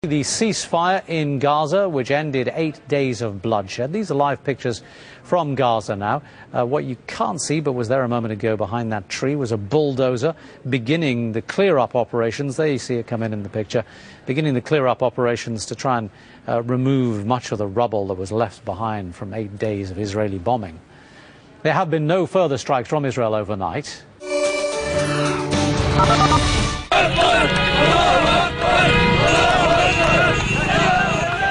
The ceasefire in Gaza, which ended 8 days of bloodshed. These are live pictures from Gaza now. What you can't see, but was there a moment ago behind that tree, was a bulldozer beginning the clear-up operations. There you see it come in the picture. Beginning the clear-up operations to try and remove much of the rubble that was left behind from 8 days of Israeli bombing. There have been no further strikes from Israel overnight.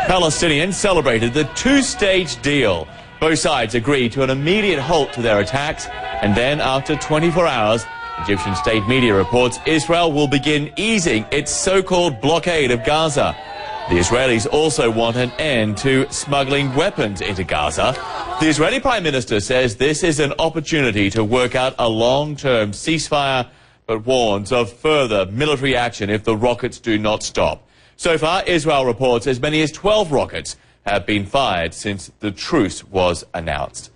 Palestinians celebrated the two-stage deal. Both sides agreed to an immediate halt to their attacks, and then after 24 hours, Egyptian state media reports Israel will begin easing its so-called blockade of Gaza. The Israelis also want an end to smuggling weapons into Gaza. The Israeli Prime Minister says this is an opportunity to work out a long-term ceasefire, but warns of further military action if the rockets do not stop. So far, Israel reports as many as 12 rockets have been fired since the truce was announced.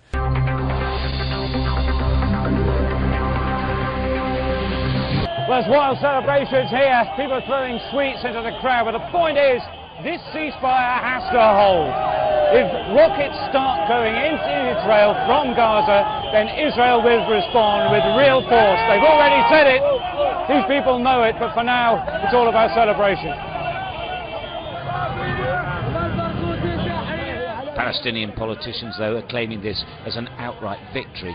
There's wild celebrations here. People are throwing sweets into the crowd, but the point is, this ceasefire has to hold. If rockets start going into Israel from Gaza, then Israel will respond with real force. They've already said it. These people know it, but for now, it's all about celebration. Palestinian politicians, though, are claiming this as an outright victory.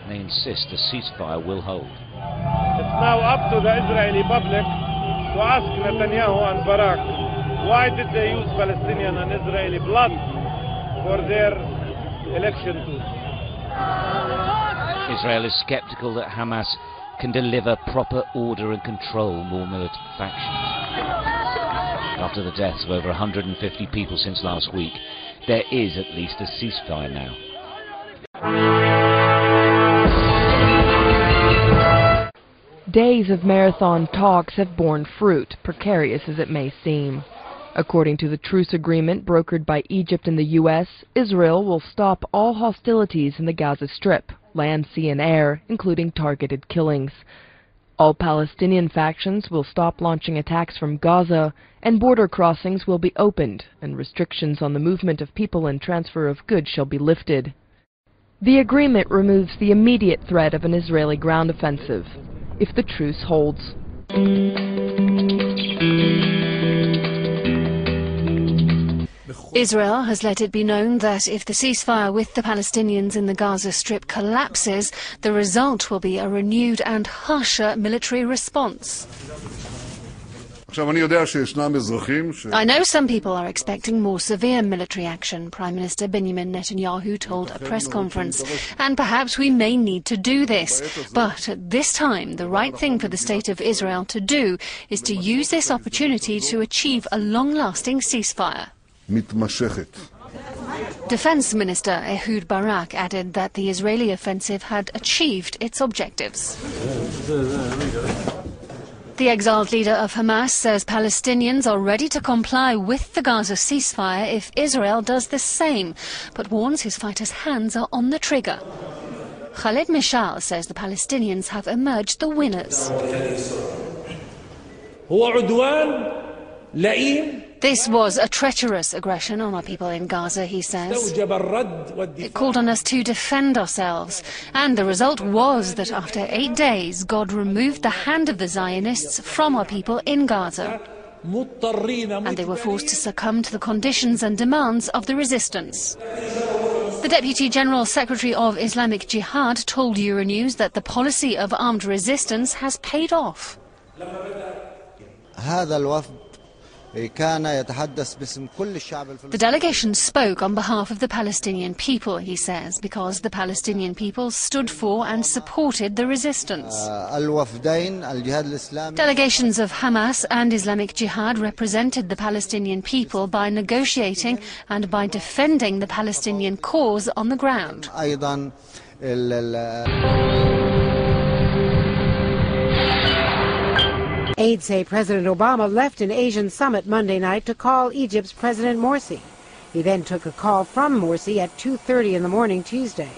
They insist the ceasefire will hold. It's now up to the Israeli public to ask Netanyahu and Barak, why did they use Palestinian and Israeli blood for their election tool? Israel is skeptical that Hamas can deliver proper order and control more militant factions. After the deaths of over 150 people since last week, there is at least a ceasefire now. Days of marathon talks have borne fruit, precarious as it may seem. According to the truce agreement brokered by Egypt and the U.S., Israel will stop all hostilities in the Gaza Strip, land, sea and air, including targeted killings. All Palestinian factions will stop launching attacks from Gaza, and border crossings will be opened, and restrictions on the movement of people and transfer of goods shall be lifted. The agreement removes the immediate threat of an Israeli ground offensive, if the truce holds. Israel has let it be known that if the ceasefire with the Palestinians in the Gaza Strip collapses, the result will be a renewed and harsher military response. I know some people are expecting more severe military action, Prime Minister Benjamin Netanyahu told a press conference, and perhaps we may need to do this. But at this time, the right thing for the State of Israel to do is to use this opportunity to achieve a long-lasting ceasefire. Defense Minister Ehud Barak added that the Israeli offensive had achieved its objectives. The exiled leader of Hamas says Palestinians are ready to comply with the Gaza ceasefire if Israel does the same, but warns his fighters' hands are on the trigger. Khaled Mishal says the Palestinians have emerged the winners. This was a treacherous aggression on our people in Gaza, he says. It called on us to defend ourselves, and the result was that after 8 days, God removed the hand of the Zionists from our people in Gaza, and they were forced to succumb to the conditions and demands of the resistance. The Deputy General Secretary of Islamic Jihad told Euronews that the policy of armed resistance has paid off. The delegation spoke on behalf of the Palestinian people, he says, because the Palestinian people stood for and supported the resistance. Delegations of Hamas and Islamic Jihad represented the Palestinian people by negotiating and by defending the Palestinian cause on the ground. Aides say President Obama left an Asian summit Monday night to call Egypt's President Morsi. He then took a call from Morsi at 2:30 in the morning Tuesday.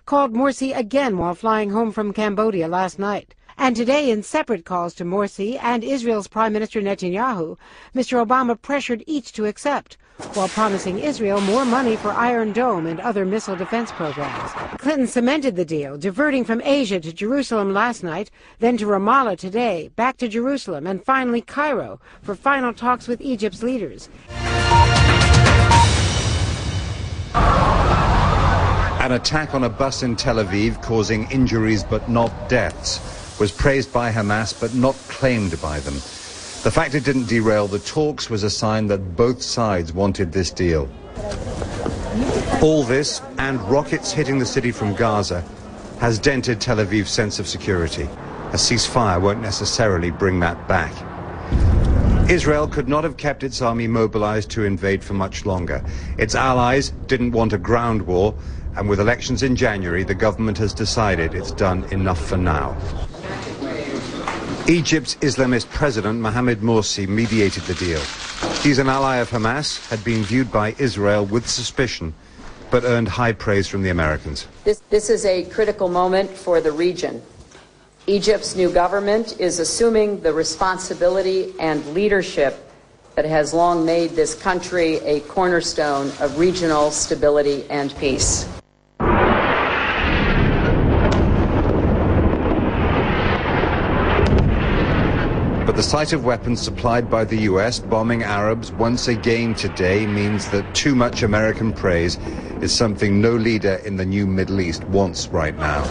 Called Morsi again while flying home from Cambodia last night. And today, in separate calls to Morsi and Israel's Prime Minister Netanyahu, Mr. Obama pressured each to accept, while promising Israel more money for Iron Dome and other missile defense programs. Clinton cemented the deal, diverting from Asia to Jerusalem last night, then to Ramallah today, back to Jerusalem, and finally Cairo for final talks with Egypt's leaders. An attack on a bus in Tel Aviv causing injuries but not deaths was praised by Hamas but not claimed by them. The fact it didn't derail the talks was a sign that both sides wanted this deal. All this, and rockets hitting the city from Gaza, has dented Tel Aviv's sense of security. A ceasefire won't necessarily bring that back. Israel could not have kept its army mobilized to invade for much longer. Its allies didn't want a ground war, and with elections in January, the government has decided it's done enough for now. Egypt's Islamist president, Mohamed Morsi, mediated the deal. He's an ally of Hamas, had been viewed by Israel with suspicion, but earned high praise from the Americans. This is a critical moment for the region. Egypt's new government is assuming the responsibility and leadership that has long made this country a cornerstone of regional stability and peace. But the sight of weapons supplied by the US bombing Arabs once again today means that too much American praise is something no leader in the new Middle East wants right now.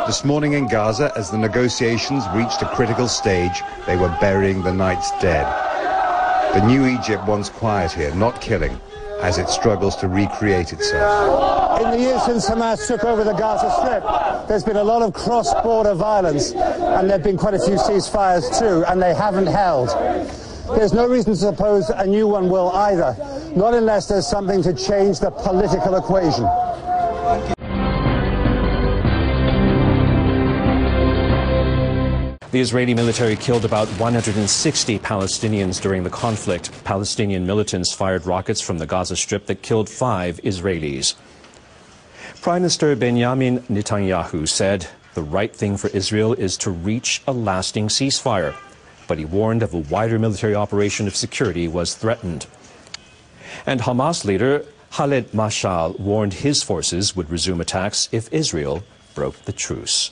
This morning in Gaza, as the negotiations reached a critical stage, they were burying the night's dead. The new Egypt wants quiet here, not killing, as it struggles to recreate itself. In the years since Hamas took over the Gaza Strip, there's been a lot of cross-border violence, and there have been quite a few ceasefires too, and they haven't held. There's no reason to suppose a new one will either, not unless there's something to change the political equation. The Israeli military killed about 160 Palestinians during the conflict. Palestinian militants fired rockets from the Gaza Strip that killed 5 Israelis. Prime Minister Benjamin Netanyahu said the right thing for Israel is to reach a lasting ceasefire, but he warned of a wider military operation if security was threatened. And Hamas leader Khaled Mashal warned his forces would resume attacks if Israel broke the truce.